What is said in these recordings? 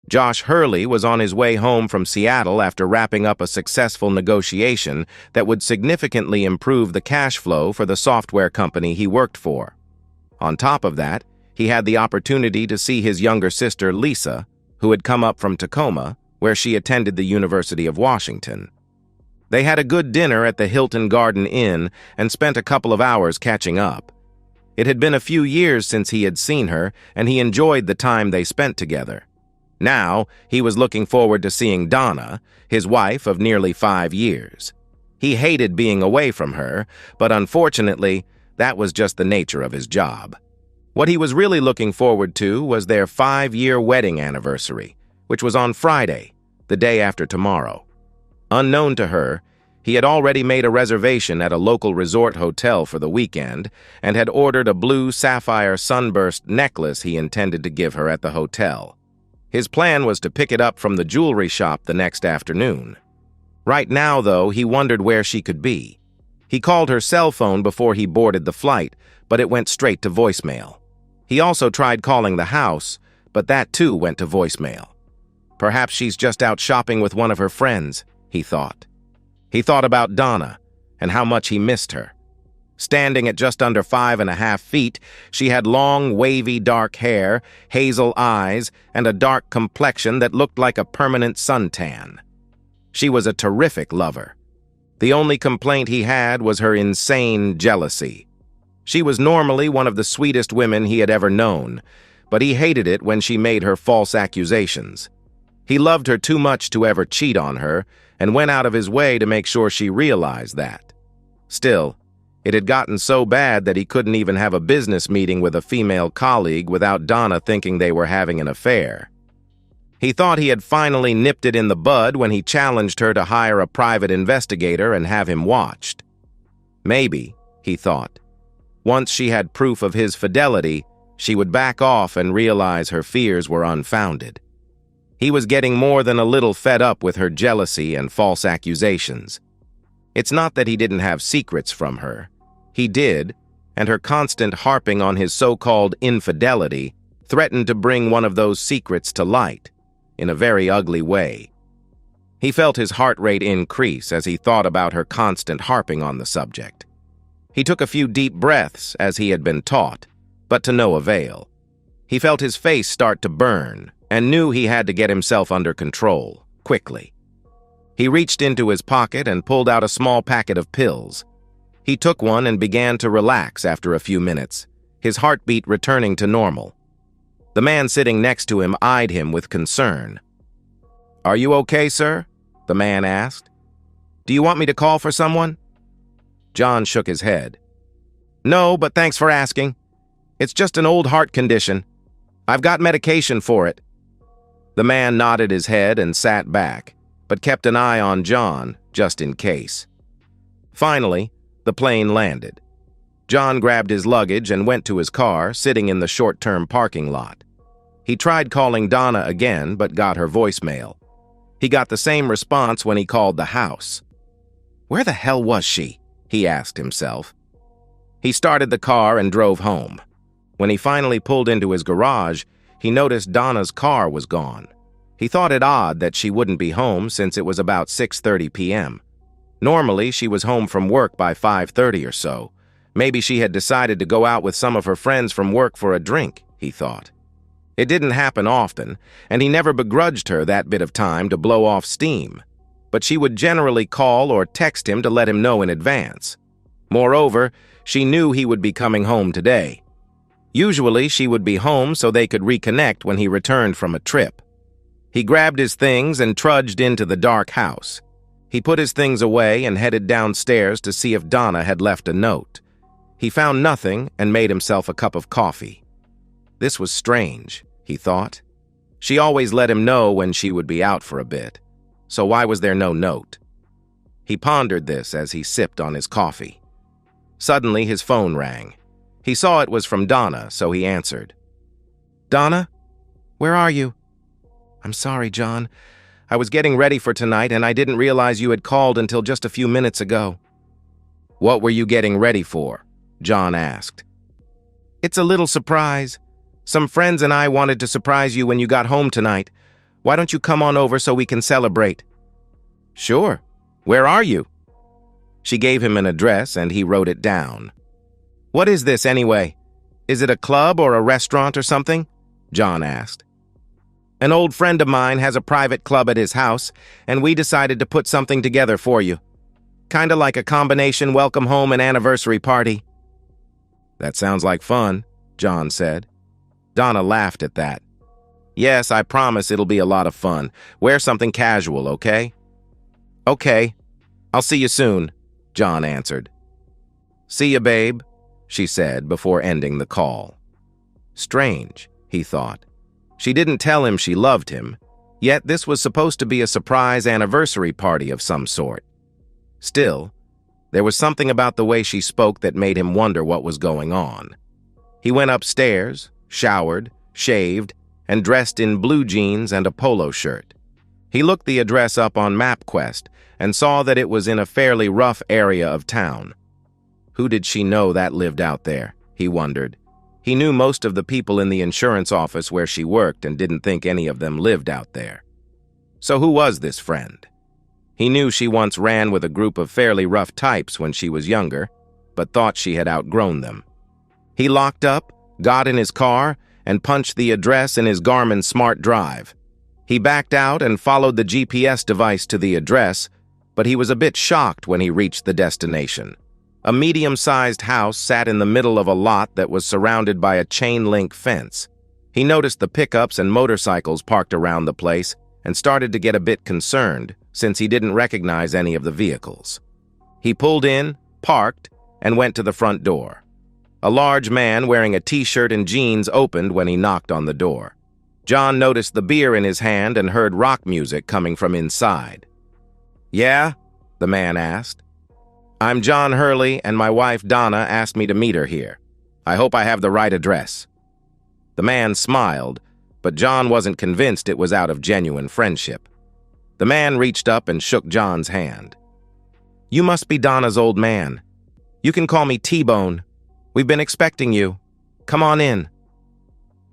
Josh Hurley was on his way home from Seattle after wrapping up a successful negotiation that would significantly improve the cash flow for the software company he worked for. On top of that, he had the opportunity to see his younger sister, Lisa, who had come up from Tacoma, where she attended the University of Washington. They had a good dinner at the Hilton Garden Inn and spent a couple of hours catching up. It had been a few years since he had seen her, and he enjoyed the time they spent together. Now, he was looking forward to seeing Donna, his wife of nearly 5 years. He hated being away from her, but unfortunately, that was just the nature of his job. What he was really looking forward to was their 5-year wedding anniversary, which was on Friday, the day after tomorrow. Unknown to her, he had already made a reservation at a local resort hotel for the weekend and had ordered a blue sapphire sunburst necklace he intended to give her at the hotel. His plan was to pick it up from the jewelry shop the next afternoon. Right now, though, he wondered where she could be. He called her cell phone before he boarded the flight, but it went straight to voicemail. He also tried calling the house, but that too went to voicemail. Perhaps she's just out shopping with one of her friends, he thought. He thought about Donna and how much he missed her. Standing at just under 5.5 feet, she had long, wavy dark hair, hazel eyes, and a dark complexion that looked like a permanent suntan. She was a terrific lover. The only complaint he had was her insane jealousy. She was normally one of the sweetest women he had ever known, but he hated it when she made her false accusations. He loved her too much to ever cheat on her, and went out of his way to make sure she realized that. Still, it had gotten so bad that he couldn't even have a business meeting with a female colleague without Donna thinking they were having an affair. He thought he had finally nipped it in the bud when he challenged her to hire a private investigator and have him watched. Maybe, he thought, once she had proof of his fidelity, she would back off and realize her fears were unfounded. He was getting more than a little fed up with her jealousy and false accusations. It's not that he didn't have secrets from her. He did, and her constant harping on his so-called infidelity threatened to bring one of those secrets to light, in a very ugly way. He felt his heart rate increase as he thought about her constant harping on the subject. He took a few deep breaths as he had been taught, but to no avail. He felt his face start to burn and knew he had to get himself under control, quickly. He reached into his pocket and pulled out a small packet of pills. He took one and began to relax after a few minutes, his heartbeat returning to normal. The man sitting next to him eyed him with concern. "Are you okay, sir?" the man asked. "Do you want me to call for someone?" John shook his head. "No, but thanks for asking. It's just an old heart condition. I've got medication for it." The man nodded his head and sat back, but kept an eye on John, just in case. Finally, the plane landed. John grabbed his luggage and went to his car, sitting in the short-term parking lot. He tried calling Donna again, but got her voicemail. He got the same response when he called the house. Where the hell was she? He asked himself. He started the car and drove home. When he finally pulled into his garage, he noticed Donna's car was gone. He thought it odd that she wouldn't be home since it was about 6:30 p.m. Normally, she was home from work by 5:30 or so. Maybe she had decided to go out with some of her friends from work for a drink, he thought. It didn't happen often, and he never begrudged her that bit of time to blow off steam. But she would generally call or text him to let him know in advance. Moreover, she knew he would be coming home today. Usually, she would be home so they could reconnect when he returned from a trip. He grabbed his things and trudged into the dark house. He put his things away and headed downstairs to see if Donna had left a note. He found nothing and made himself a cup of coffee. This was strange, he thought. She always let him know when she would be out for a bit, so why was there no note? He pondered this as he sipped on his coffee. Suddenly, his phone rang. He saw it was from Donna, so he answered. "Donna? Where are you?" "I'm sorry, John. I was getting ready for tonight and I didn't realize you had called until just a few minutes ago." "What were you getting ready for?" John asked. "It's a little surprise. Some friends and I wanted to surprise you when you got home tonight. Why don't you come on over so we can celebrate?" "Sure. Where are you?" She gave him an address and he wrote it down. "What is this anyway? Is it a club or a restaurant or something?" John asked. "An old friend of mine has a private club at his house, and we decided to put something together for you. Kinda like a combination welcome home and anniversary party." "That sounds like fun," John said. Donna laughed at that. "Yes, I promise it'll be a lot of fun. Wear something casual, okay?" "Okay. I'll see you soon," John answered. "See ya, babe," she said before ending the call. Strange, he thought. She didn't tell him she loved him, yet this was supposed to be a surprise anniversary party of some sort. Still, there was something about the way she spoke that made him wonder what was going on. He went upstairs, showered, shaved, and dressed in blue jeans and a polo shirt. He looked the address up on MapQuest and saw that it was in a fairly rough area of town. Who did she know that lived out there, he wondered. He knew most of the people in the insurance office where she worked and didn't think any of them lived out there. So who was this friend? He knew she once ran with a group of fairly rough types when she was younger, but thought she had outgrown them. He locked up, got in his car, and punched the address in his Garmin Smart Drive. He backed out and followed the GPS device to the address, but he was a bit shocked when he reached the destination. A medium-sized house sat in the middle of a lot that was surrounded by a chain-link fence. He noticed the pickups and motorcycles parked around the place and started to get a bit concerned since he didn't recognize any of the vehicles. He pulled in, parked, and went to the front door. A large man wearing a t-shirt and jeans opened when he knocked on the door. John noticed the beer in his hand and heard rock music coming from inside. "Yeah?" the man asked. "I'm John Hurley, and my wife Donna asked me to meet her here. I hope I have the right address." The man smiled, but John wasn't convinced it was out of genuine friendship. The man reached up and shook John's hand. "You must be Donna's old man. You can call me T-Bone. We've been expecting you. Come on in."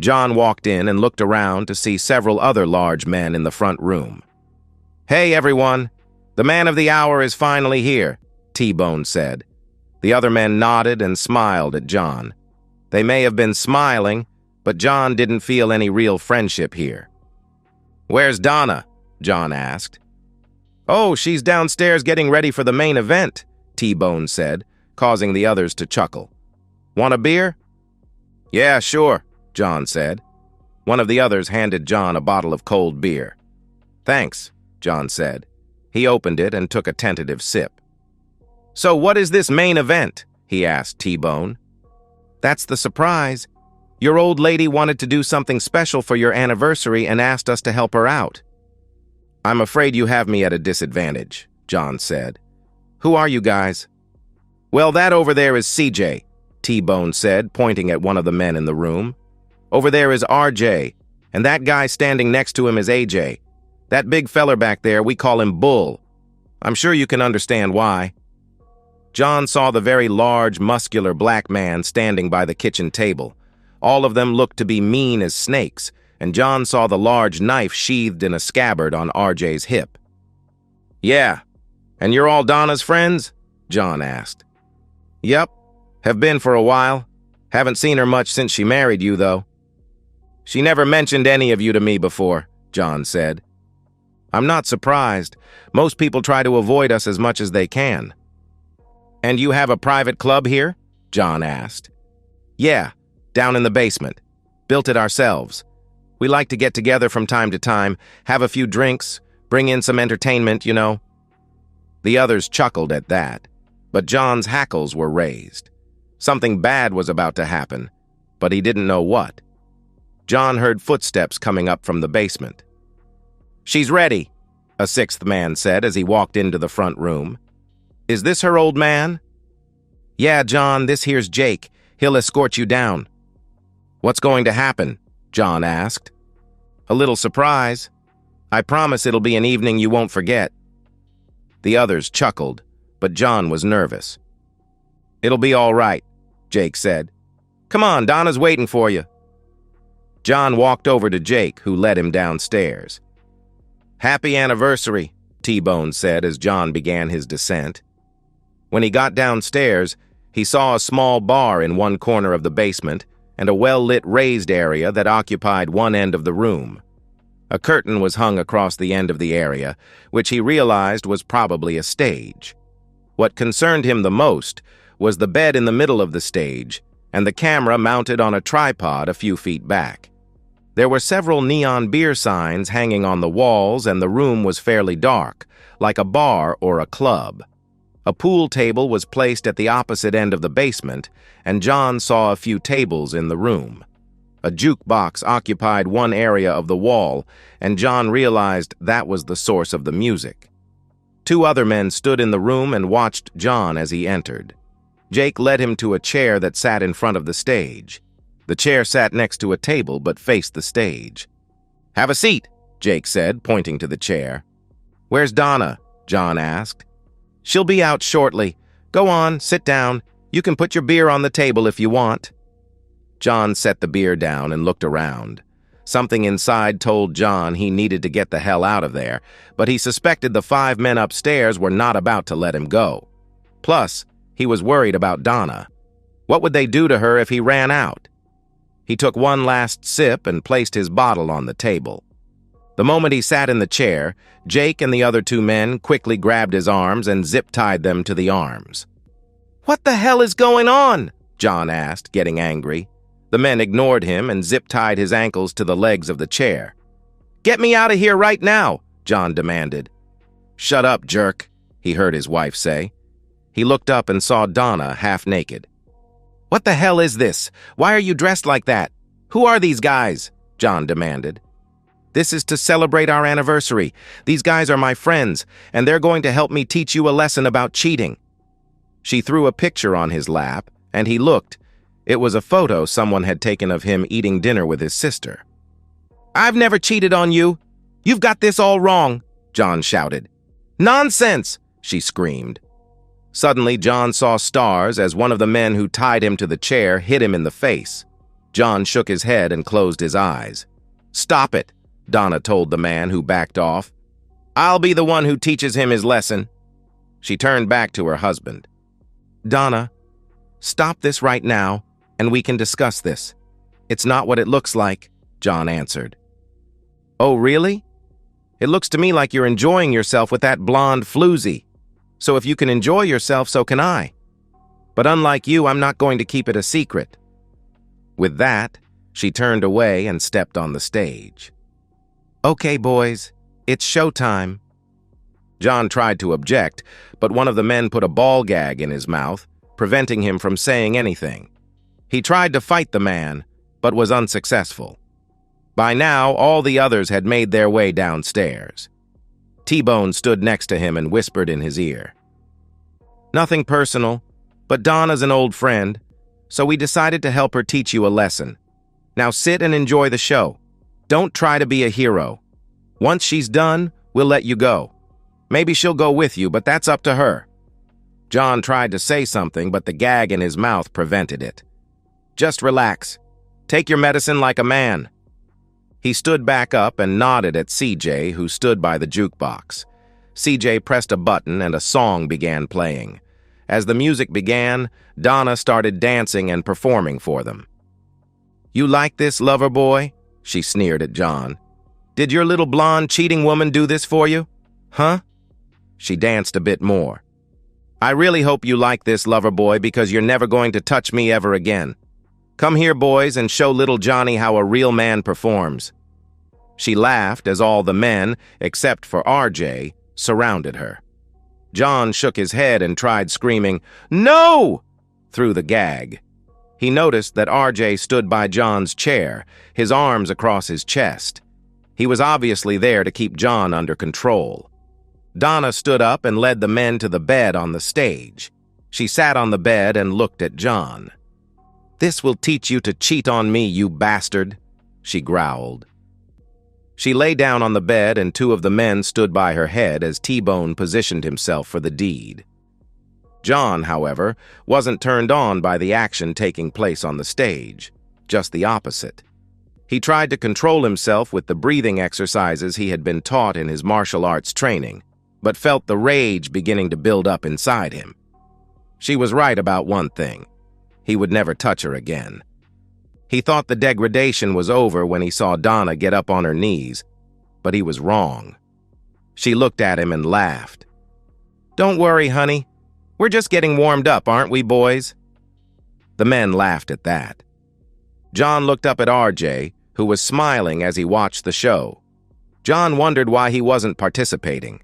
John walked in and looked around to see several other large men in the front room. "Hey, everyone. The man of the hour is finally here," T-Bone said. The other men nodded and smiled at John. They may have been smiling, but John didn't feel any real friendship here. "Where's Donna?" John asked. "Oh, she's downstairs getting ready for the main event," T-Bone said, causing the others to chuckle. "Want a beer?" "Yeah, sure," John said. One of the others handed John a bottle of cold beer. "Thanks," John said. He opened it and took a tentative sip. "So what is this main event?" he asked T-Bone. "That's the surprise. Your old lady wanted to do something special for your anniversary and asked us to help her out." "I'm afraid you have me at a disadvantage," John said. "Who are you guys?" "Well, that over there is CJ," T-Bone said, pointing at one of the men in the room. "Over there is RJ, and that guy standing next to him is AJ. That big feller back there, we call him Bull. I'm sure you can understand why." John saw the very large, muscular black man standing by the kitchen table. All of them looked to be mean as snakes, and John saw the large knife sheathed in a scabbard on RJ's hip. "Yeah, and you're all Donna's friends?" John asked. "Yep, have been for a while. Haven't seen her much since she married you, though." "She never mentioned any of you to me before," John said. "I'm not surprised. Most people try to avoid us as much as they can." "And you have a private club here?" John asked. "Yeah, down in the basement. Built it ourselves. We like to get together from time to time, have a few drinks, bring in some entertainment, you know." The others chuckled at that, but John's hackles were raised. Something bad was about to happen, but he didn't know what. John heard footsteps coming up from the basement. "She's ready," a sixth man said as he walked into the front room. "Is this her old man?" "Yeah, John, this here's Jake. He'll escort you down." "What's going to happen?" John asked. "A little surprise. I promise it'll be an evening you won't forget." The others chuckled, but John was nervous. "It'll be all right," Jake said. "Come on, Donna's waiting for you." John walked over to Jake, who led him downstairs. "Happy anniversary," T-Bone said as John began his descent. When he got downstairs, he saw a small bar in one corner of the basement and a well-lit raised area that occupied one end of the room. A curtain was hung across the end of the area, which he realized was probably a stage. What concerned him the most was the bed in the middle of the stage and the camera mounted on a tripod a few feet back. There were several neon beer signs hanging on the walls, and the room was fairly dark, like a bar or a club. A pool table was placed at the opposite end of the basement, and John saw a few tables in the room. A jukebox occupied one area of the wall, and John realized that was the source of the music. Two other men stood in the room and watched John as he entered. Jake led him to a chair that sat in front of the stage. The chair sat next to a table but faced the stage. "Have a seat," Jake said, pointing to the chair. "Where's Donna?" John asked. "She'll be out shortly. Go on, sit down. You can put your beer on the table if you want." John set the beer down and looked around. Something inside told John he needed to get the hell out of there, but he suspected the 5 men upstairs were not about to let him go. Plus, he was worried about Donna. What would they do to her if he ran out? He took one last sip and placed his bottle on the table. The moment he sat in the chair, Jake and the other 2 men quickly grabbed his arms and zip-tied them to the arms. "What the hell is going on?" John asked, getting angry. The men ignored him and zip-tied his ankles to the legs of the chair. "Get me out of here right now," John demanded. "Shut up, jerk," he heard his wife say. He looked up and saw Donna half-naked. "What the hell is this? Why are you dressed like that? Who are these guys?" John demanded. "This is to celebrate our anniversary. These guys are my friends, and they're going to help me teach you a lesson about cheating." She threw a picture on his lap, and he looked. It was a photo someone had taken of him eating dinner with his sister. "I've never cheated on you. You've got this all wrong," John shouted. "Nonsense!" she screamed. Suddenly, John saw stars as one of the men who tied him to the chair hit him in the face. John shook his head and closed his eyes. "Stop it," Donna told the man who backed off. "I'll be the one who teaches him his lesson." She turned back to her husband. "Donna, stop this right now, and we can discuss this. It's not what it looks like," John answered. "Oh, really? It looks to me like you're enjoying yourself with that blonde floozy. So if you can enjoy yourself, so can I. But unlike you, I'm not going to keep it a secret." With that, she turned away and stepped on the stage. "Okay, boys, it's showtime." John tried to object, but one of the men put a ball gag in his mouth, preventing him from saying anything. He tried to fight the man, but was unsuccessful. By now, all the others had made their way downstairs. T-Bone stood next to him and whispered in his ear. "Nothing personal, but Donna's an old friend, so we decided to help her teach you a lesson. Now sit and enjoy the show. Don't try to be a hero. Once she's done, we'll let you go. Maybe she'll go with you, but that's up to her." John tried to say something, but the gag in his mouth prevented it. "Just relax. Take your medicine like a man." He stood back up and nodded at CJ, who stood by the jukebox. CJ pressed a button and a song began playing. As the music began, Donna started dancing and performing for them. "You like this, lover boy?" she sneered at John. "Did your little blonde cheating woman do this for you? Huh?" She danced a bit more. "I really hope you like this, lover boy, because you're never going to touch me ever again. Come here, boys, and show little Johnny how a real man performs." She laughed as all the men, except for RJ, surrounded her. John shook his head and tried screaming, "No!" through the gag. He noticed that RJ stood by John's chair, his arms across his chest. He was obviously there to keep John under control. Donna stood up and led the men to the bed on the stage. She sat on the bed and looked at John. "This will teach you to cheat on me, you bastard," she growled. She lay down on the bed and 2 of the men stood by her head as T-Bone positioned himself for the deed. John, however, wasn't turned on by the action taking place on the stage, just the opposite. He tried to control himself with the breathing exercises he had been taught in his martial arts training, but felt the rage beginning to build up inside him. She was right about one thing. He would never touch her again. He thought the degradation was over when he saw Donna get up on her knees, but he was wrong. She looked at him and laughed. "Don't worry, honey. We're just getting warmed up, aren't we, boys?" The men laughed at that. John looked up at RJ, who was smiling as he watched the show. John wondered why he wasn't participating.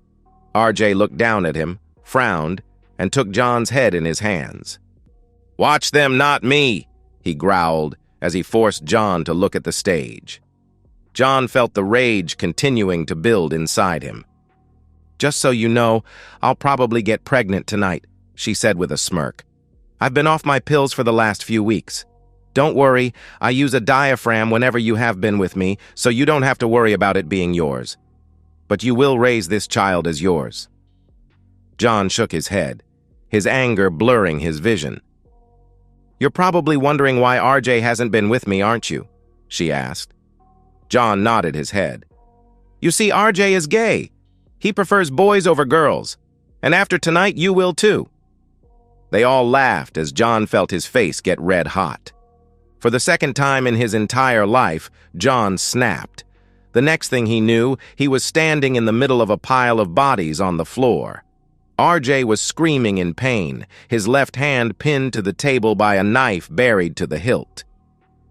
RJ looked down at him, frowned, and took John's head in his hands. "Watch them, not me," he growled as he forced John to look at the stage. John felt the rage continuing to build inside him. "Just so you know, I'll probably get pregnant tonight," she said with a smirk. "I've been off my pills for the last few weeks. Don't worry, I use a diaphragm whenever you have been with me, so you don't have to worry about it being yours. But you will raise this child as yours." John shook his head, his anger blurring his vision. "You're probably wondering why RJ hasn't been with me, aren't you?" she asked. John nodded his head. "You see, RJ is gay. He prefers boys over girls. And after tonight, you will too." They all laughed as John felt his face get red hot. For the second time in his entire life, John snapped. The next thing he knew, he was standing in the middle of a pile of bodies on the floor. RJ was screaming in pain, his left hand pinned to the table by a knife buried to the hilt.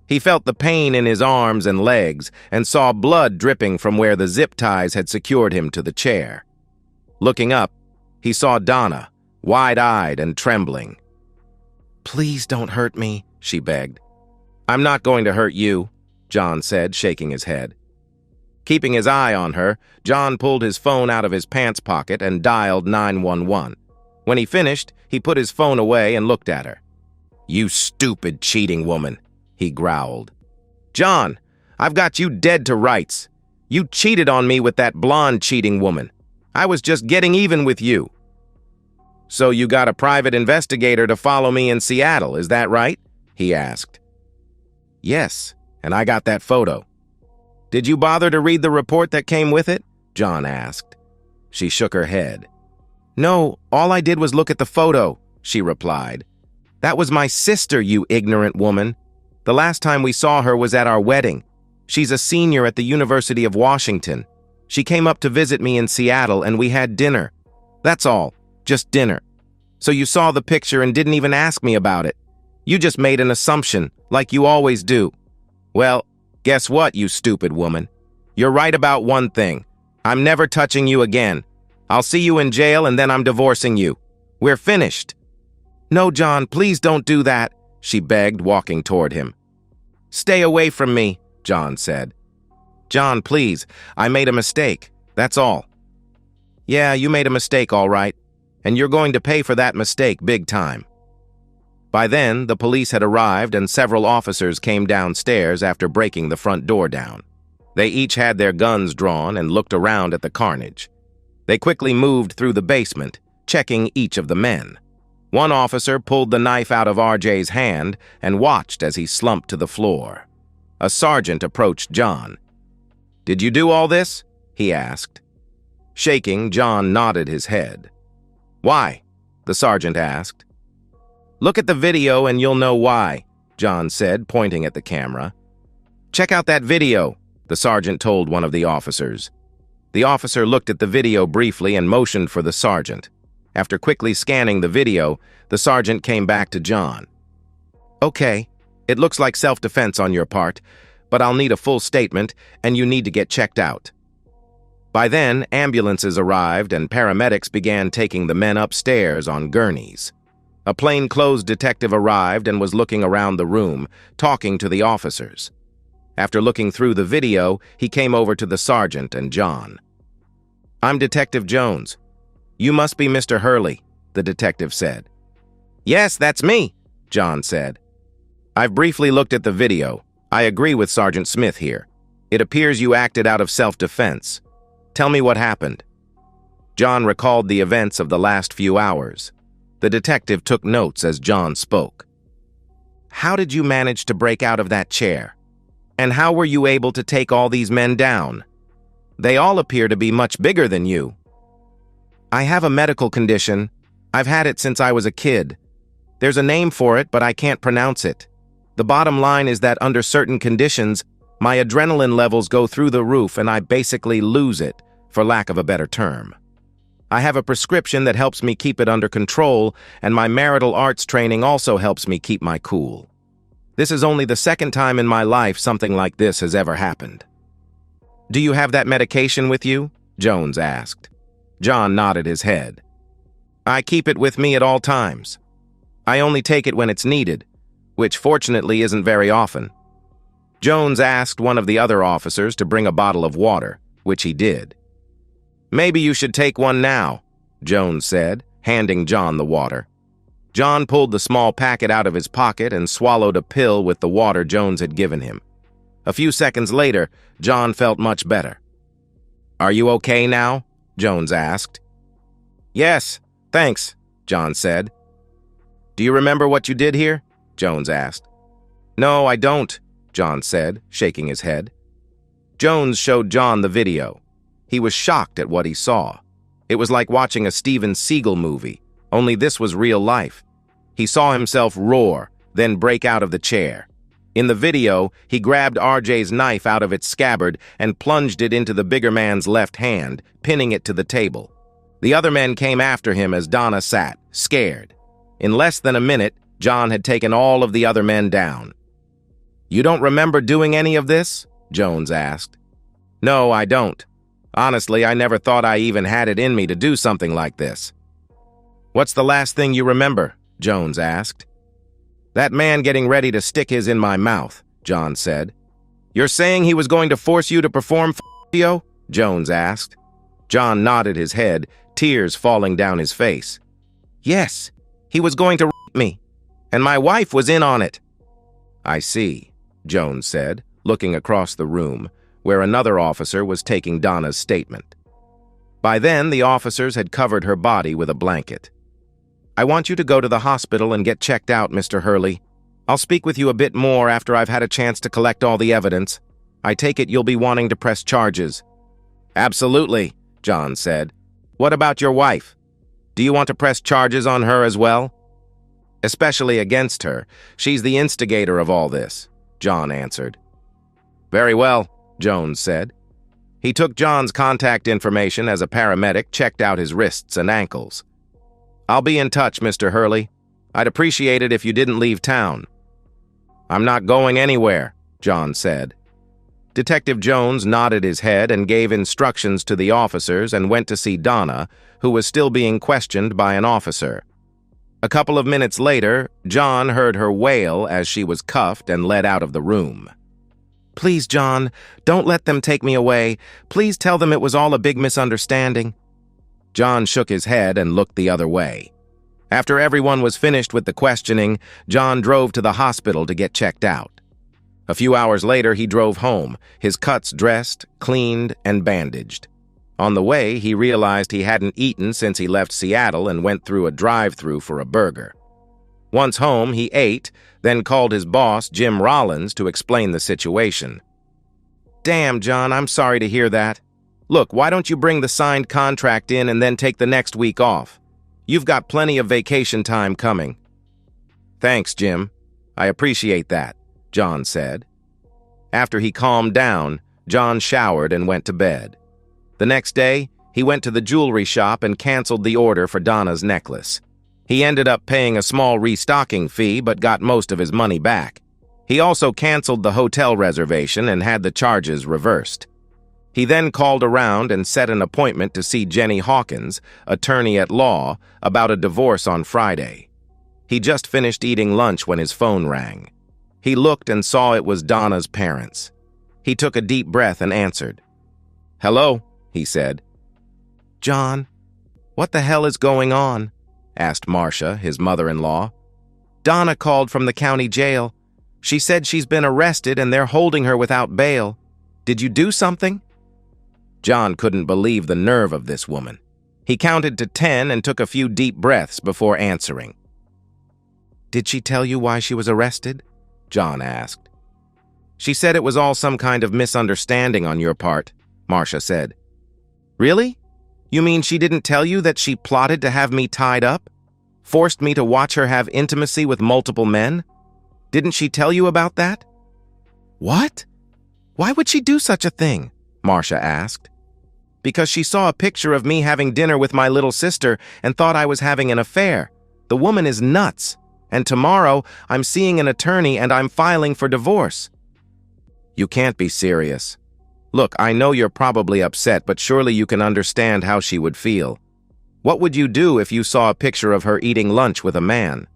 He felt the pain in his arms and legs and saw blood dripping from where the zip ties had secured him to the chair. Looking up, he saw Donna, wide-eyed and trembling. "Please don't hurt me," she begged. "I'm not going to hurt you," John said, shaking his head. Keeping his eye on her, John pulled his phone out of his pants pocket and dialed 911. When he finished, he put his phone away and looked at her. "You stupid cheating woman," he growled. "John, I've got you dead to rights. You cheated on me with that blonde cheating woman. I was just getting even with you." "So you got a private investigator to follow me in Seattle, is that right?" he asked. "Yes, and I got that photo." "Did you bother to read the report that came with it?" John asked. She shook her head. "No, all I did was look at the photo," she replied. "That was my sister, you ignorant woman. The last time we saw her was at our wedding. She's a senior at the University of Washington. She came up to visit me in Seattle and we had dinner. That's all, just dinner. So you saw the picture and didn't even ask me about it. You just made an assumption, like you always do. Well, guess what, you stupid woman? You're right about one thing. I'm never touching you again. I'll see you in jail and then I'm divorcing you. We're finished." "No, John, please don't do that," she begged, walking toward him. "Stay away from me," John said. "John, please, I made a mistake. That's all." "Yeah, you made a mistake, all right. And you're going to pay for that mistake big time." By then, the police had arrived and several officers came downstairs after breaking the front door down. They each had their guns drawn and looked around at the carnage. They quickly moved through the basement, checking each of the men. One officer pulled the knife out of RJ's hand and watched as he slumped to the floor. A sergeant approached John. "Did you do all this?" he asked. Shaking, John nodded his head. "Why?" the sergeant asked. "Look at the video and you'll know why," John said, pointing at the camera. "Check out that video," the sergeant told one of the officers. The officer looked at the video briefly and motioned for the sergeant. After quickly scanning the video, the sergeant came back to John. "Okay, it looks like self-defense on your part, but I'll need a full statement and you need to get checked out." By then, ambulances arrived and paramedics began taking the men upstairs on gurneys. A plainclothes detective arrived and was looking around the room, talking to the officers. After looking through the video, he came over to the sergeant and John. "I'm Detective Jones. You must be Mr. Hurley," the detective said. "Yes, that's me," John said. "I've briefly looked at the video. I agree with Sergeant Smith here. It appears you acted out of self-defense. Tell me what happened." John recalled the events of the last few hours. The detective took notes as John spoke. "How did you manage to break out of that chair?" And how were you able to take all these men down? They all appear to be much bigger than you. I have a medical condition. I've had it since I was a kid. There's a name for it, but I can't pronounce it. The bottom line is that under certain conditions, my adrenaline levels go through the roof and I basically lose it, for lack of a better term. I have a prescription that helps me keep it under control, and my marital arts training also helps me keep my cool. This is only the second time in my life something like this has ever happened. Do you have that medication with you? Jones asked. John nodded his head. I keep it with me at all times. I only take it when it's needed, which fortunately isn't very often. Jones asked one of the other officers to bring a bottle of water, which he did. Maybe you should take one now, Jones said, handing John the water. John pulled the small packet out of his pocket and swallowed a pill with the water Jones had given him. A few seconds later, John felt much better. Are you okay now? Jones asked. Yes, thanks, John said. Do you remember what you did here? Jones asked. No, I don't, John said, shaking his head. Jones showed John the video. He was shocked at what he saw. It was like watching a Steven Seagal movie, only this was real life. He saw himself roar, then break out of the chair. In the video, he grabbed RJ's knife out of its scabbard and plunged it into the bigger man's left hand, pinning it to the table. The other men came after him as Donna sat, scared. In less than a minute, John had taken all of the other men down. You don't remember doing any of this? Jones asked. No, I don't. Honestly, I never thought I even had it in me to do something like this. What's the last thing you remember? Jones asked. That man getting ready to stick his in my mouth, John said. You're saying he was going to force you to perform f***io? Jones asked. John nodded his head, tears falling down his face. Yes, he was going to rape me, and my wife was in on it. I see, Jones said, looking across the room, where another officer was taking Donna's statement. By then, the officers had covered her body with a blanket. I want you to go to the hospital and get checked out, Mr. Hurley. I'll speak with you a bit more after I've had a chance to collect all the evidence. I take it you'll be wanting to press charges. Absolutely, John said. What about your wife? Do you want to press charges on her as well? Especially against her. She's the instigator of all this, John answered. Very well, Jones said. He took John's contact information as a paramedic checked out his wrists and ankles. I'll be in touch, Mr. Hurley. I'd appreciate it if you didn't leave town. I'm not going anywhere, John said. Detective Jones nodded his head and gave instructions to the officers and went to see Donna, who was still being questioned by an officer. A couple of minutes later, John heard her wail as she was cuffed and led out of the room. Please, John, don't let them take me away. Please tell them it was all a big misunderstanding. John shook his head and looked the other way. After everyone was finished with the questioning, John drove to the hospital to get checked out. A few hours later, he drove home, his cuts dressed, cleaned, and bandaged. On the way, he realized he hadn't eaten since he left Seattle and went through a drive-thru for a burger. Once home, he ate, then called his boss, Jim Rollins, to explain the situation. Damn, John, I'm sorry to hear that. Look, why don't you bring the signed contract in and then take the next week off? You've got plenty of vacation time coming. Thanks, Jim. I appreciate that, John said. After he calmed down, John showered and went to bed. The next day, he went to the jewelry shop and canceled the order for Donna's necklace. He ended up paying a small restocking fee but got most of his money back. He also canceled the hotel reservation and had the charges reversed. He then called around and set an appointment to see Jenny Hawkins, attorney at law, about a divorce on Friday. He just finished eating lunch when his phone rang. He looked and saw it was Donna's parents. He took a deep breath and answered. Hello, he said. John, what the hell is going on? Asked Marcia, his mother-in-law. Donna called from the county jail. She said she's been arrested and they're holding her without bail. Did you do something? John couldn't believe the nerve of this woman. He counted to 10 and took a few deep breaths before answering. Did she tell you why she was arrested? John asked. She said it was all some kind of misunderstanding on your part, Marcia said. Really? You mean she didn't tell you that she plotted to have me tied up? Forced me to watch her have intimacy with multiple men? Didn't she tell you about that? What? Why would she do such a thing? Marcia asked. Because she saw a picture of me having dinner with my little sister and thought I was having an affair. The woman is nuts. And tomorrow, I'm seeing an attorney and I'm filing for divorce. You can't be serious. Look, I know you're probably upset, but surely you can understand how she would feel. What would you do if you saw a picture of her eating lunch with a man?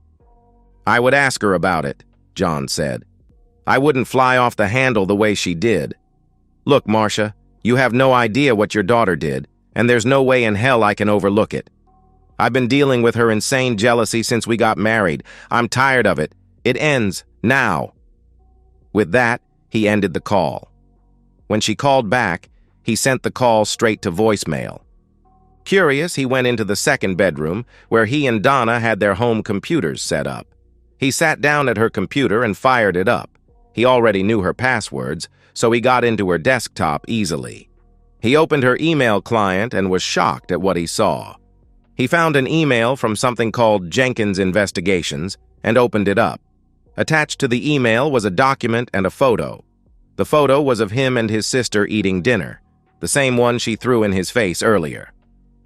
I would ask her about it, John said. I wouldn't fly off the handle the way she did. Look, Marcia, you have no idea what your daughter did, and there's no way in hell I can overlook it. I've been dealing with her insane jealousy since we got married. I'm tired of it. It ends now. With that, he ended the call. When she called back, he sent the call straight to voicemail. Curious, he went into the second bedroom, where he and Donna had their home computers set up. He sat down at her computer and fired it up. He already knew her passwords, so he got into her desktop easily. He opened her email client and was shocked at what he saw. He found an email from something called Jenkins Investigations and opened it up. Attached to the email was a document and a photo. The photo was of him and his sister eating dinner, the same one she threw in his face earlier.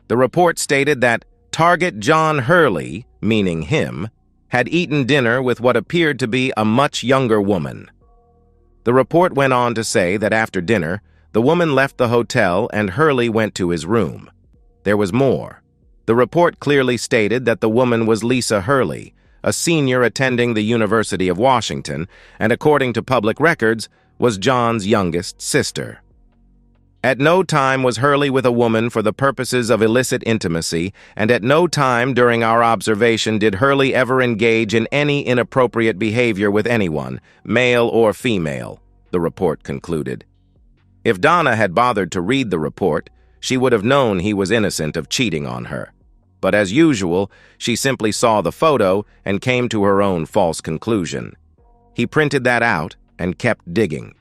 The report stated that target John Hurley, meaning him, had eaten dinner with what appeared to be a much younger woman. The report went on to say that after dinner, the woman left the hotel and Hurley went to his room. There was more. The report clearly stated that the woman was Lisa Hurley, a senior attending the University of Washington, and according to public records, was John's youngest sister. At no time was Hurley with a woman for the purposes of illicit intimacy, and at no time during our observation did Hurley ever engage in any inappropriate behavior with anyone, male or female, the report concluded. If Donna had bothered to read the report, she would have known he was innocent of cheating on her. But as usual, she simply saw the photo and came to her own false conclusion. He printed that out and kept digging.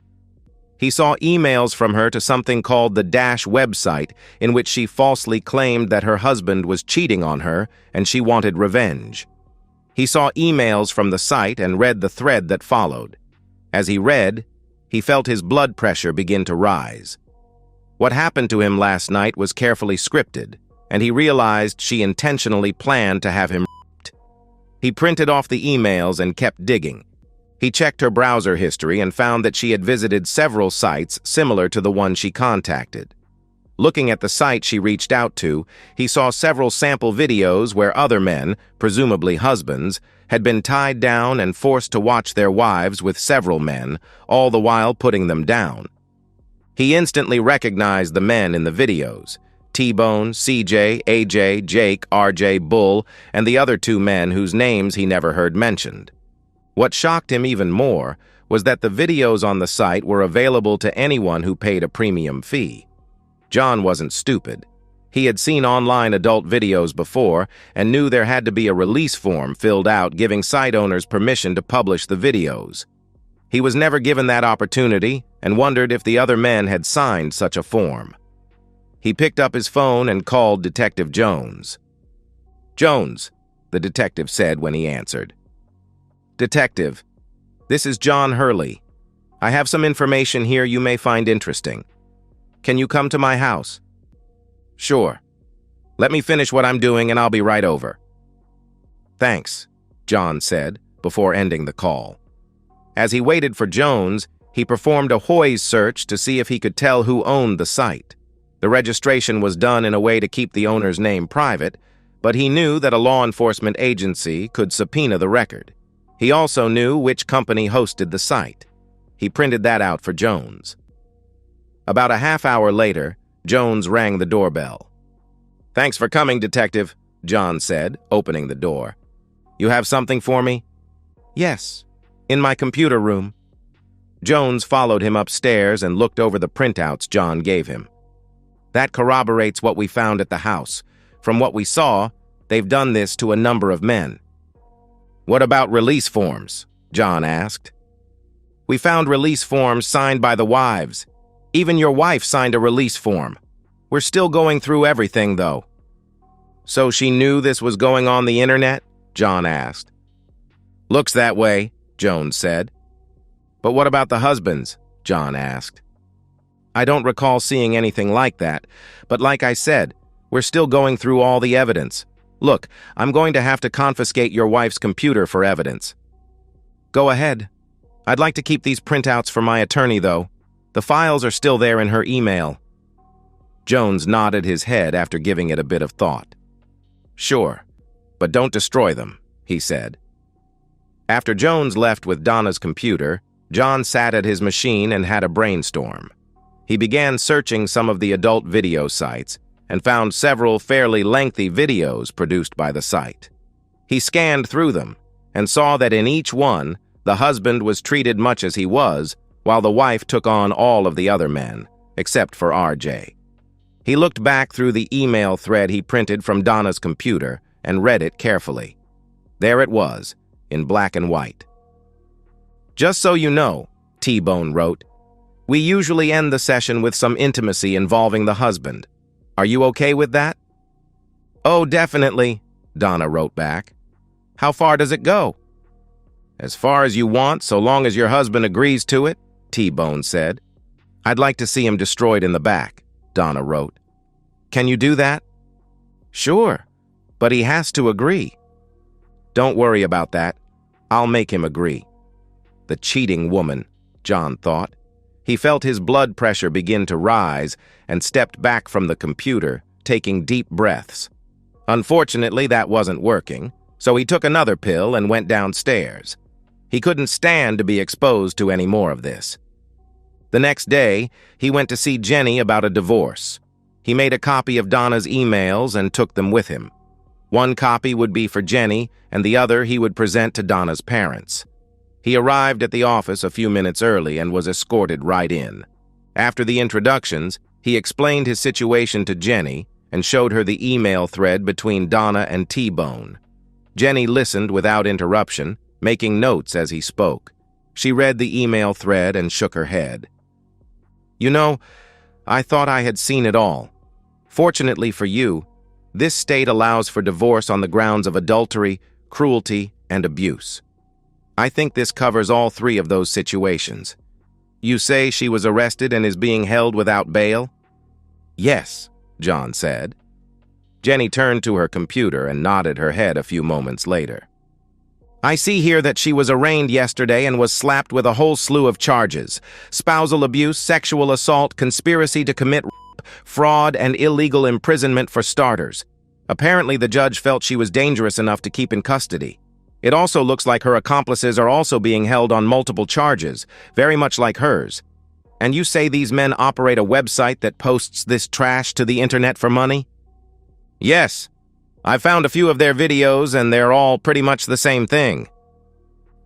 He saw emails from her to something called the Dash website, in which she falsely claimed that her husband was cheating on her and she wanted revenge. He saw emails from the site and read the thread that followed. As he read, he felt his blood pressure begin to rise. What happened to him last night was carefully scripted, and he realized she intentionally planned to have him raped. He printed off the emails and kept digging. He checked her browser history and found that she had visited several sites similar to the one she contacted. Looking at the site she reached out to, he saw several sample videos where other men, presumably husbands, had been tied down and forced to watch their wives with several men, all the while putting them down. He instantly recognized the men in the videos: T-Bone, CJ, AJ, Jake, RJ, Bull, and the other two men whose names he never heard mentioned. What shocked him even more was that the videos on the site were available to anyone who paid a premium fee. John wasn't stupid. He had seen online adult videos before and knew there had to be a release form filled out giving site owners permission to publish the videos. He was never given that opportunity and wondered if the other men had signed such a form. He picked up his phone and called Detective Jones. "Jones," the detective said when he answered. "Detective, this is John Hurley. I have some information here you may find interesting. Can you come to my house?" "Sure. Let me finish what I'm doing and I'll be right over." "Thanks," John said before ending the call. As he waited for Jones, he performed a Hoy's search to see if he could tell who owned the site. The registration was done in a way to keep the owner's name private, but he knew that a law enforcement agency could subpoena the record. He also knew which company hosted the site. He printed that out for Jones. About a half hour later, Jones rang the doorbell. "Thanks for coming, Detective," John said, opening the door. "You have something for me?" "Yes, in my computer room." Jones followed him upstairs and looked over the printouts John gave him. "That corroborates what we found at the house. From what we saw, they've done this to a number of men." "What about release forms?" John asked. We found release forms signed by the wives. Even your wife signed a release form. We're still going through everything, though." "So she knew this was going on the internet?" John asked. "Looks that way," Jones said. "But what about the husbands?" John asked. "I don't recall seeing anything like that, but like I said, we're still going through all the evidence. Look, I'm going to have to confiscate your wife's computer for evidence." "Go ahead. I'd like to keep these printouts for my attorney, though. The files are still there in her email." Jones nodded his head after giving it a bit of thought. "Sure, but don't destroy them," he said. After Jones left with Donna's computer, John sat at his machine and had a brainstorm. He began searching some of the adult video sites and found several fairly lengthy videos produced by the site. He scanned through them and saw that in each one, the husband was treated much as he was, while the wife took on all of the other men, except for RJ. He looked back through the email thread he printed from Donna's computer and read it carefully. There it was, in black and white. "Just so you know," T-Bone wrote, "we usually end the session with some intimacy involving the husband. Are you okay with that?" "Oh, definitely," Donna wrote back. "How far does it go?" "As far as you want, so long as your husband agrees to it," T-Bone said. "I'd like to see him destroyed in the back," Donna wrote. "Can you do that?" "Sure, but he has to agree." "Don't worry about that. I'll make him agree." The cheating woman, John thought. He felt his blood pressure begin to rise and stepped back from the computer, taking deep breaths. Unfortunately, that wasn't working, so he took another pill and went downstairs. He couldn't stand to be exposed to any more of this. The next day, he went to see Jenny about a divorce. He made a copy of Donna's emails and took them with him. One copy would be for Jenny, and the other he would present to Donna's parents. He arrived at the office a few minutes early and was escorted right in. After the introductions, he explained his situation to Jenny and showed her the email thread between Donna and T-Bone. Jenny listened without interruption, making notes as he spoke. She read the email thread and shook her head. "You know, I thought I had seen it all. Fortunately for you, this state allows for divorce on the grounds of adultery, cruelty, and abuse. I think this covers all three of those situations. You say she was arrested and is being held without bail?" "Yes," John said. Jenny turned to her computer and nodded her head a few moments later. "I see here that she was arraigned yesterday and was slapped with a whole slew of charges: spousal abuse, sexual assault, conspiracy to commit rape, fraud, and illegal imprisonment for starters. Apparently, the judge felt she was dangerous enough to keep in custody. It also looks like her accomplices are also being held on multiple charges, very much like hers. And you say these men operate a website that posts this trash to the internet for money?" "Yes. I found a few of their videos and they're all pretty much the same thing."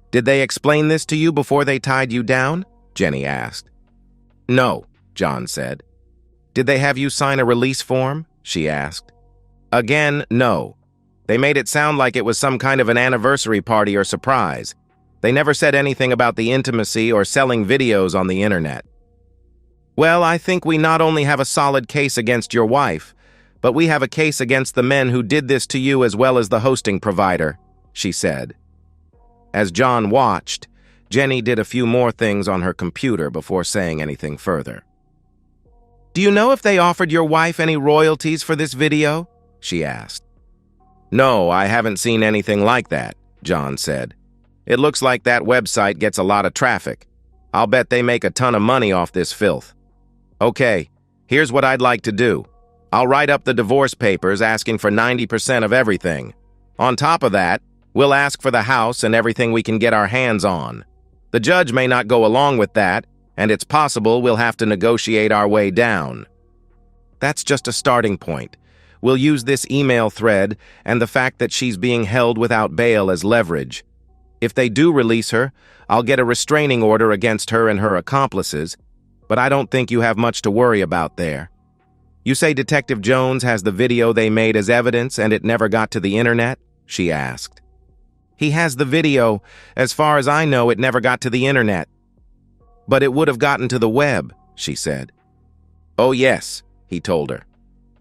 "Did they explain this to you before they tied you down?" Jenny asked. "No," John said. "Did they have you sign a release form?" she asked. "Again, no. They made it sound like it was some kind of an anniversary party or surprise. They never said anything about the intimacy or selling videos on the internet." "Well, I think we not only have a solid case against your wife, but we have a case against the men who did this to you as well as the hosting provider," she said. As John watched, Jenny did a few more things on her computer before saying anything further. "Do you know if they offered your wife any royalties for this video?" she asked. "No, I haven't seen anything like that," John said. "It looks like that website gets a lot of traffic. I'll bet they make a ton of money off this filth. Okay, here's what I'd like to do. I'll write up the divorce papers asking for 90% of everything. On top of that, we'll ask for the house and everything we can get our hands on. The judge may not go along with that, and it's possible we'll have to negotiate our way down." "That's just a starting point. We'll use this email thread and the fact that she's being held without bail as leverage. If they do release her, I'll get a restraining order against her and her accomplices, but I don't think you have much to worry about there. You say Detective Jones has the video they made as evidence and it never got to the internet?" she asked. "He has the video. As far as I know, it never got to the internet. But it would have gotten to the web, she said. Oh yes, he told her.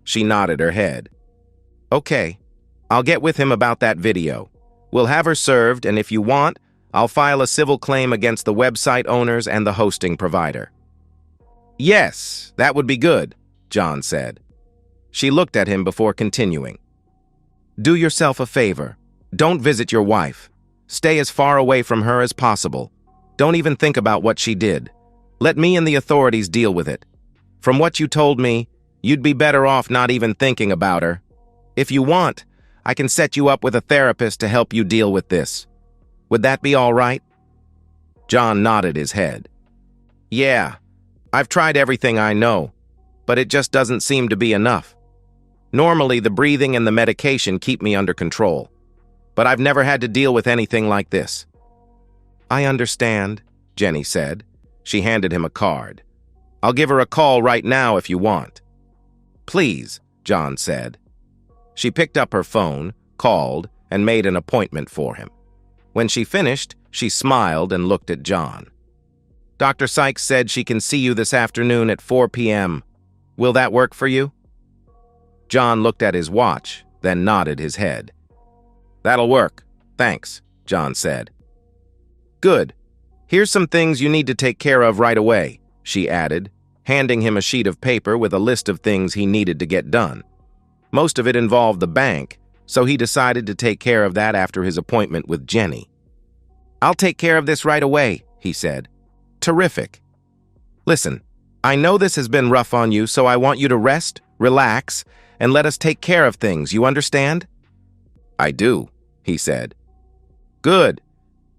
She nodded her head. Okay, I'll get with him about that video. We'll have her served, and if you want, I'll file a civil claim against the website owners and the hosting provider. Yes, that would be good, John said. She looked at him before continuing. Do yourself a favor. Don't visit your wife. Stay as far away from her as possible. Don't even think about what she did. Let me and the authorities deal with it. From what you told me, you'd be better off not even thinking about her. If you want, I can set you up with a therapist to help you deal with this. Would that be all right? John nodded his head. Yeah, I've tried everything I know, but it just doesn't seem to be enough. Normally, the breathing and the medication keep me under control, but I've never had to deal with anything like this. I understand, Jenny said. She handed him a card. I'll give her a call right now if you want. Please, John said. She picked up her phone, called, and made an appointment for him. When she finished, she smiled and looked at John. Dr. Sykes said she can see you this afternoon at 4 p.m. Will that work for you? John looked at his watch, then nodded his head. That'll work. Thanks, John said. Good. Here's some things you need to take care of right away, she added, handing him a sheet of paper with a list of things he needed to get done. Most of it involved the bank, so he decided to take care of that after his appointment with Jenny. I'll take care of this right away, he said. Terrific. Listen, I know this has been rough on you, so I want you to rest, relax, and let us take care of things, you understand? I do, he said. Good.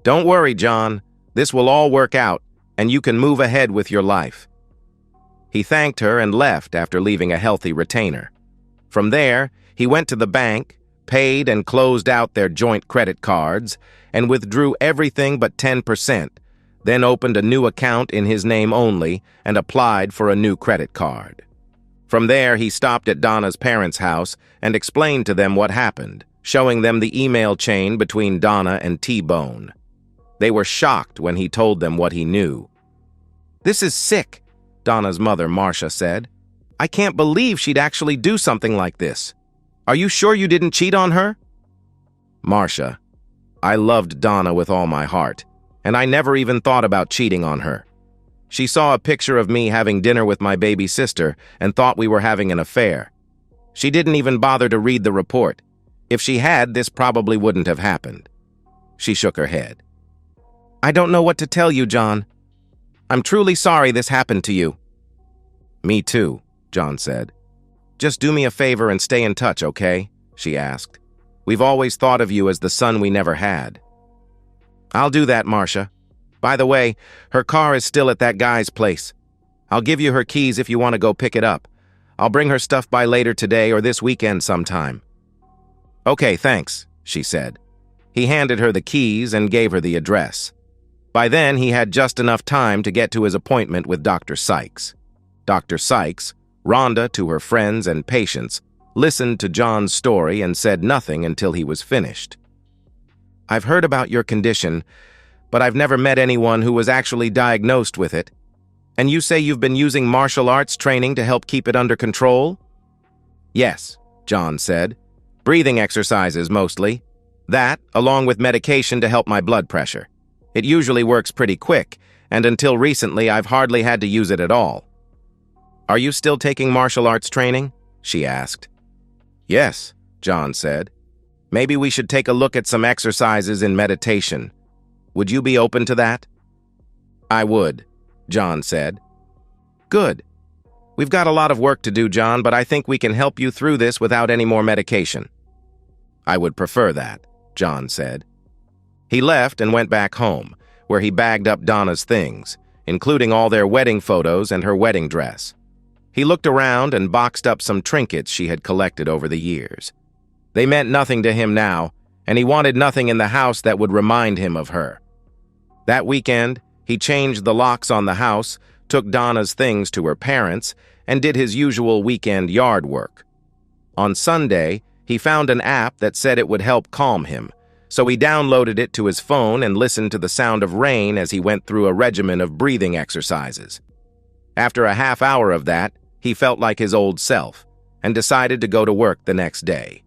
Don't worry, John. This will all work out, and you can move ahead with your life. He thanked her and left after leaving a healthy retainer. From there, he went to the bank, paid and closed out their joint credit cards, and withdrew everything but 10%, then opened a new account in his name only and applied for a new credit card. From there, he stopped at Donna's parents' house and explained to them what happened, showing them the email chain between Donna and T-Bone. They were shocked when he told them what he knew. This is sick, Donna's mother, Marcia, said. I can't believe she'd actually do something like this. Are you sure you didn't cheat on her? Marcia, I loved Donna with all my heart, and I never even thought about cheating on her. She saw a picture of me having dinner with my baby sister and thought we were having an affair. She didn't even bother to read the report. If she had, this probably wouldn't have happened. She shook her head. I don't know what to tell you, John. I'm truly sorry this happened to you. Me too, John said. Just do me a favor and stay in touch, okay? She asked. We've always thought of you as the son we never had. I'll do that, Marcia. By the way, her car is still at that guy's place. I'll give you her keys if you want to go pick it up. I'll bring her stuff by later today or this weekend sometime. Okay, thanks, she said. He handed her the keys and gave her the address. By then, he had just enough time to get to his appointment with Dr. Sykes. Dr. Sykes, Rhonda to her friends and patients, listened to John's story and said nothing until he was finished. I've heard about your condition, but I've never met anyone who was actually diagnosed with it. And you say you've been using martial arts training to help keep it under control? Yes, John said. Breathing exercises mostly. That, along with medication to help my blood pressure. It usually works pretty quick, and until recently I've hardly had to use it at all. Are you still taking martial arts training? She asked. Yes, John said. Maybe we should take a look at some exercises in meditation. Would you be open to that? I would, John said. Good. We've got a lot of work to do, John, but I think we can help you through this without any more medication. I would prefer that, John said. He left and went back home, where he bagged up Donna's things, including all their wedding photos and her wedding dress. He looked around and boxed up some trinkets she had collected over the years. They meant nothing to him now, and he wanted nothing in the house that would remind him of her. That weekend, he changed the locks on the house, took Donna's things to her parents, and did his usual weekend yard work. On Sunday, he found an app that said it would help calm him, so he downloaded it to his phone and listened to the sound of rain as he went through a regimen of breathing exercises. After a half hour of that, he felt like his old self and decided to go to work the next day.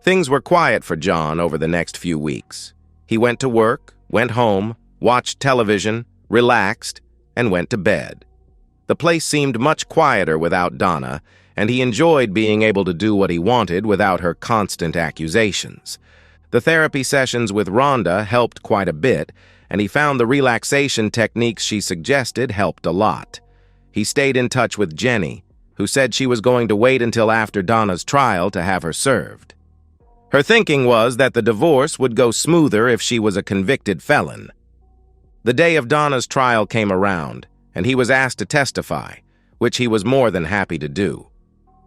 Things were quiet for John over the next few weeks. He went to work, went home, watched television, relaxed, and went to bed. The place seemed much quieter without Donna, and he enjoyed being able to do what he wanted without her constant accusations. The therapy sessions with Rhonda helped quite a bit, and he found the relaxation techniques she suggested helped a lot. He stayed in touch with Jenny, who said she was going to wait until after Donna's trial to have her served. Her thinking was that the divorce would go smoother if she was a convicted felon. The day of Donna's trial came around, and he was asked to testify, which he was more than happy to do.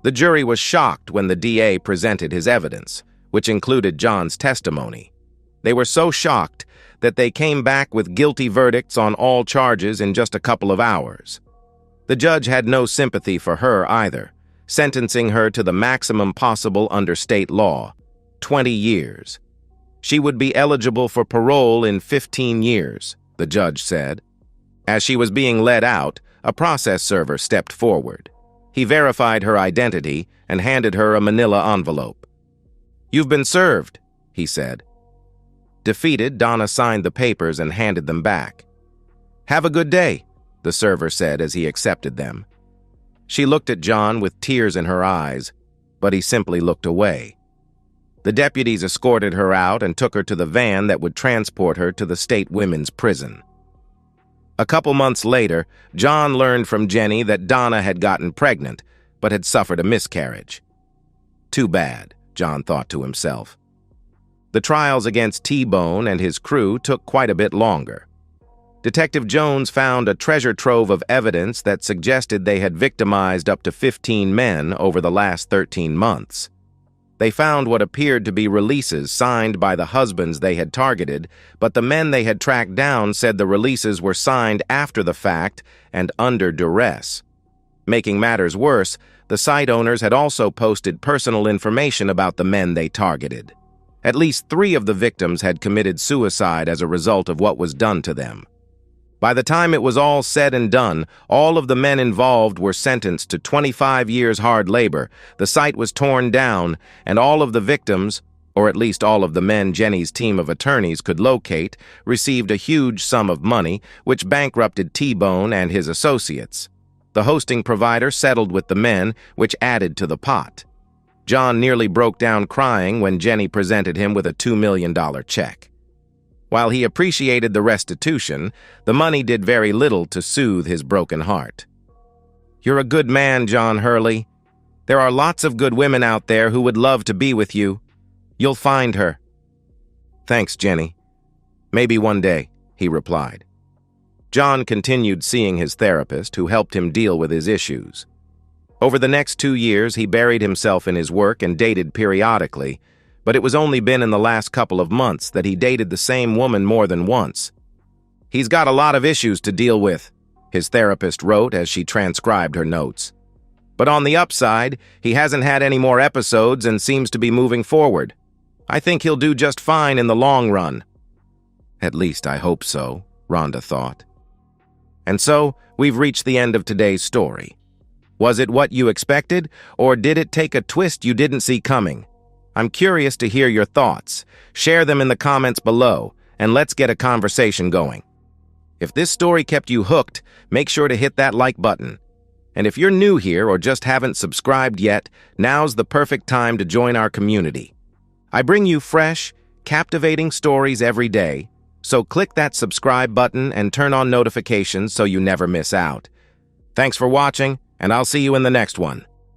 The jury was shocked when the DA presented his evidence, which included John's testimony. They were so shocked that they came back with guilty verdicts on all charges in just a couple of hours. The judge had no sympathy for her either, sentencing her to the maximum possible under state law, 20 years. She would be eligible for parole in 15 years, the judge said. As she was being led out, a process server stepped forward. He verified her identity and handed her a manila envelope. "You've been served," he said. Defeated, Donna signed the papers and handed them back. "Have a good day," the server said as he accepted them. She looked at John with tears in her eyes, but he simply looked away. The deputies escorted her out and took her to the van that would transport her to the state women's prison. A couple months later, John learned from Jenny that Donna had gotten pregnant, but had suffered a miscarriage. Too bad, John thought to himself. The trials against T-Bone and his crew took quite a bit longer. Detective Jones found a treasure trove of evidence that suggested they had victimized up to 15 men over the last 13 months. They found what appeared to be releases signed by the husbands they had targeted, but the men they had tracked down said the releases were signed after the fact and under duress. Making matters worse, the site owners had also posted personal information about the men they targeted. At least 3 of the victims had committed suicide as a result of what was done to them. By the time it was all said and done, all of the men involved were sentenced to 25 years hard labor, the site was torn down, and all of the victims, or at least all of the men Jenny's team of attorneys could locate, received a huge sum of money, which bankrupted T-Bone and his associates. The hosting provider settled with the men, which added to the pot. John nearly broke down crying when Jenny presented him with a $2 million check. While he appreciated the restitution, the money did very little to soothe his broken heart. "You're a good man, John Hurley. There are lots of good women out there who would love to be with you. You'll find her." "Thanks, Jenny. Maybe one day," he replied. John continued seeing his therapist, who helped him deal with his issues. Over the next 2 years, he buried himself in his work and dated periodically, but it was only been in the last couple of months that he dated the same woman more than once. "He's got a lot of issues to deal with," his therapist wrote as she transcribed her notes. "But on the upside, he hasn't had any more episodes and seems to be moving forward. I think he'll do just fine in the long run." "At least I hope so," Rhonda thought. And so, we've reached the end of today's story. Was it what you expected, or did it take a twist you didn't see coming? I'm curious to hear your thoughts. Share them in the comments below, and let's get a conversation going. If this story kept you hooked, make sure to hit that like button. And if you're new here or just haven't subscribed yet, now's the perfect time to join our community. I bring you fresh, captivating stories every day, so click that subscribe button and turn on notifications so you never miss out. Thanks for watching, and I'll see you in the next one.